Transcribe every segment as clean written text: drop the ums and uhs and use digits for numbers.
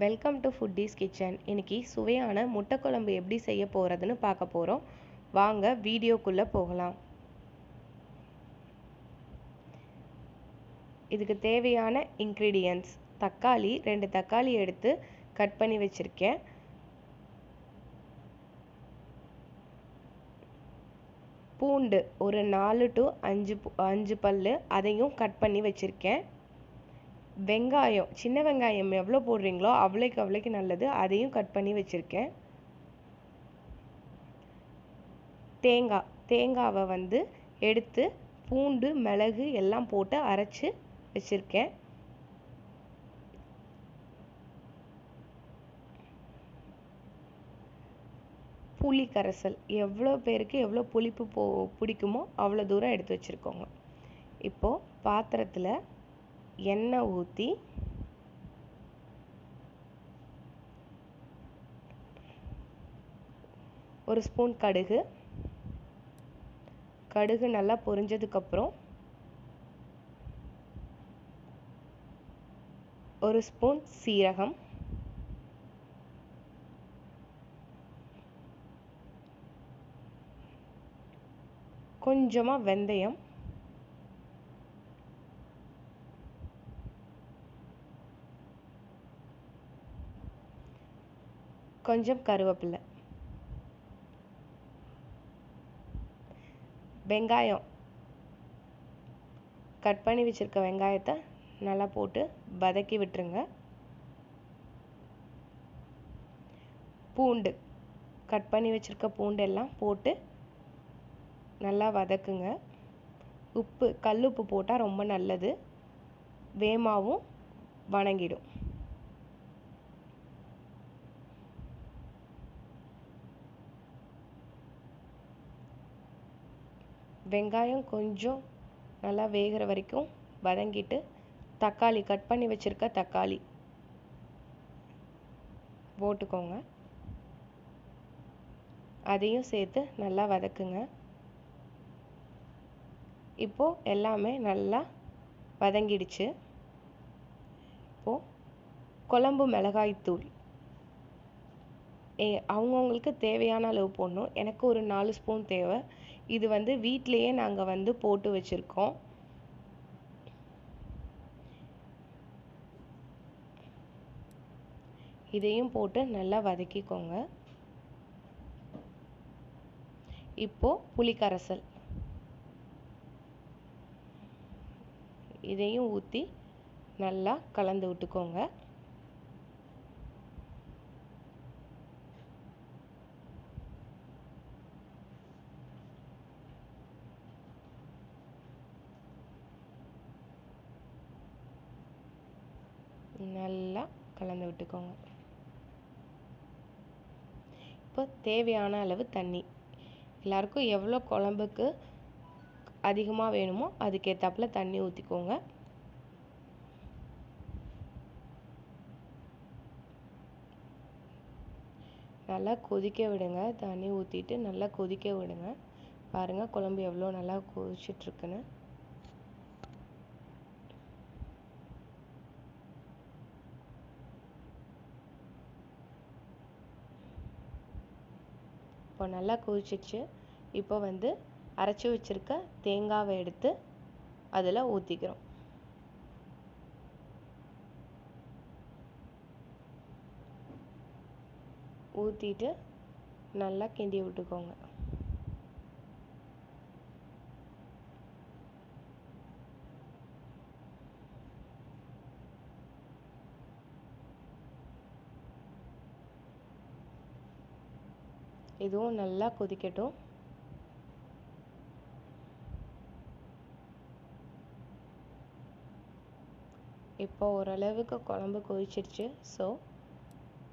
Welcome to foodies kitchen. இன்னைக்கு சுவையான முட்டை குழம்பு எப்படி செய்ய போகிறதுன்னு பார்க்க போகிறோம். வாங்க வீடியோக்குள்ளே போகலாம். இதுக்கு தேவையான இன்க்ரீடியன்ட்ஸ்: தக்காளி 2 தக்காளி எடுத்து கட் பண்ணி வச்சுருக்கேன். பூண்டு ஒரு 4 to 5 பல், அதையும் கட் பண்ணி வச்சுருக்கேன். வெங்காயம், சின்ன வெங்காயம் எவ்வளோ போடுறீங்களோ அவ்வளோக்கு நல்லது, அதையும் கட் பண்ணி வச்சுருக்கேன். தேங்காவை எடுத்து பூண்டு மிளகு எல்லாம் போட்டு அரைச்சி வச்சுருக்கேன். புளி கரைசல், எவ்வளோ பேருக்கு எவ்வளோ புளிப்பு பிடிக்குமோ அவ்வளோ தூரம் எடுத்து வச்சுருக்கோங்க. இப்போது பாத்திரத்தில் எண்ணெய் ஊற்றி ஒரு ஸ்பூன் கடுகு நல்லா பொரிஞ்சதுக்கப்புறம் ஒரு ஸ்பூன் சீரகம், கொஞ்சமாக வெந்தயம், கொஞ்சம் கருவேப்பிலை, வெங்காயம் கட் பண்ணி வச்சுருக்க வெங்காயத்தை நல்லா போட்டு வதக்கி விட்டுருங்க. பூண்டு கட் பண்ணி வச்சுருக்க பூண்டெல்லாம் போட்டு நல்லா வதக்குங்க. உப்பு, கல்லுப்பு போட்டால் ரொம்ப நல்லது, வேமாவும் வணங்கிடும். வெங்காயம் கொஞ்சம் நல்லா வேகிற வரைக்கும் வதங்கிட்டு தக்காளி, கட் பண்ணி வச்சுருக்க தக்காளி போட்டுக்கோங்க. அதையும் சேர்த்து நல்லா வதக்குங்க. இப்போது எல்லாமே நல்லா வதங்கிடுச்சு. இப்போது குழம்பு மிளகாய்த்தூள் அவங்கவுங்களுக்கு தேவையான அளவு போடணும். எனக்கு ஒரு 4 ஸ்பூன் தேவை. இது வீட்டிலையே நாங்கள் போட்டு வச்சுருக்கோம். இதையும் போட்டு நல்லா வதக்கிக்கோங்க. இப்போது புளிக்கரைசல் இதையும் ஊற்றி நல்லா கலந்து விட்டுக்கோங்க. நல்லா கலந்து விட்டுக்கோங்க. இப்போ தேவையான அளவு தண்ணி, எல்லாருக்கும் எவ்வளோ குழம்புக்கு அதிகமாக வேணுமோ அதுக்கேற்றாப்புல தண்ணி ஊற்றிக்கோங்க. நல்லா கொதிக்க விடுங்க. தண்ணி ஊற்றிட்டு நல்லா கொதிக்க விடுங்க. பாருங்கள் குழம்பு எவ்வளோ நல்லா கொதிச்சிட்ருக்குன்னு. இப்போ நல்லா கொதிச்சிச்சு. இப்போ அரைச்சி வச்சுருக்க தேங்காவை எடுத்து அதில் ஊற்றிக்கிறோம். ஊற்றிட்டு நல்லா கிண்டி விட்டுக்கோங்க. இதுவும் நல்லா கொதிக்கட்டும். இப்போ ஓரளவுக்கு குழம்பு கொதிச்சிருச்சு. ஸோ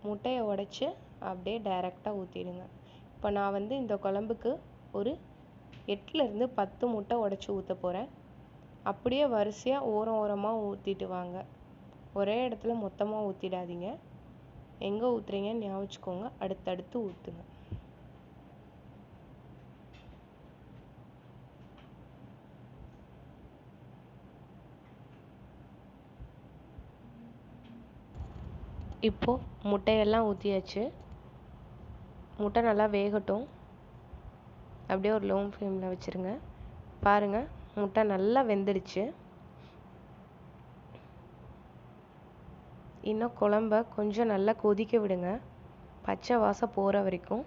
முட்டையை உடைச்சி அப்படியே டைரெக்டாக ஊற்றிடுங்க. இப்போ நான் இந்த குழம்புக்கு ஒரு 8லேருந்து 10 முட்டை உடைச்சி ஊற்ற போகிறேன். அப்படியே வரிசையாக ஓரமாக ஊற்றிட்டு வாங்க. ஒரே இடத்துல மொத்தமாக ஊற்றிடாதீங்க. எங்கே ஊற்றுறீங்கன்னு ஞாபகம் வச்சுக்கோங்க. அடுத்தடுத்து ஊற்றுங்க. இப்போது முட்டையெல்லாம் ஊற்றியாச்சு. முட்டை நல்லா வேகட்டும். அப்படியே ஒரு லோ ஃப்ளேமில் வச்சுருங்க. பாருங்கள், முட்டை நல்லா வெந்துடுச்சு. இன்னும் குழம்ப கொஞ்சம் நல்லா கொதிக்க விடுங்க, பச்சை வாசம் போகிற வரைக்கும்.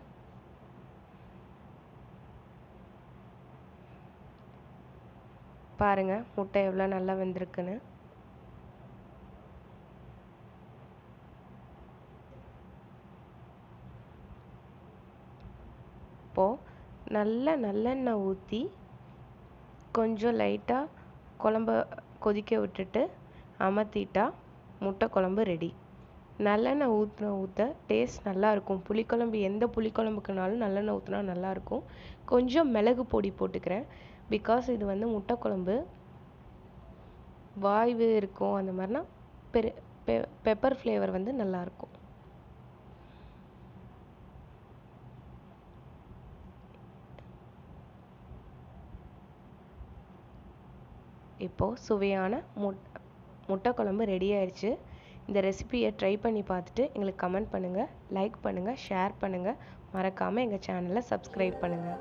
பாருங்கள் முட்டை எவ்வளோ நல்லா வெந்திருக்குன்னு. இப்போது நல்லெண்ணெய் ஊற்றி கொஞ்சம் லைட்டாக குழம்ப கொதிக்க விட்டுட்டு அமர்த்திட்டா முட்டை குழம்பு ரெடி. நல்லெண்ணெய் ஊற்ற டேஸ்ட் நல்லாயிருக்கும். புளிக்குழம்பு எந்த புளிக்குழம்புக்குனாலும் நல்லெண்ணெய் ஊற்றினா நல்லாயிருக்கும். கொஞ்சம் மிளகு பொடி போட்டுக்கிறேன், பிகாஸ் இது வந்து முட்டை குழம்பு வாய்வு இருக்கும், அந்த மாதிரினா பெப்பர் ஃப்ளேவர் வந்து நல்லாயிருக்கும். இப்போது சுவையான முட்டை குழம்பு ரெடி ஆயிடுச்சு. இந்த ரெசிபியை ட்ரை பண்ணி பார்த்துட்டு எங்களுக்கு கமெண்ட் பண்ணுங்கள், லைக் பண்ணுங்கள், ஷேர் பண்ணுங்கள். மறக்காமல் எங்கள் சேனலை சப்ஸ்கிரைப் பண்ணுங்கள்.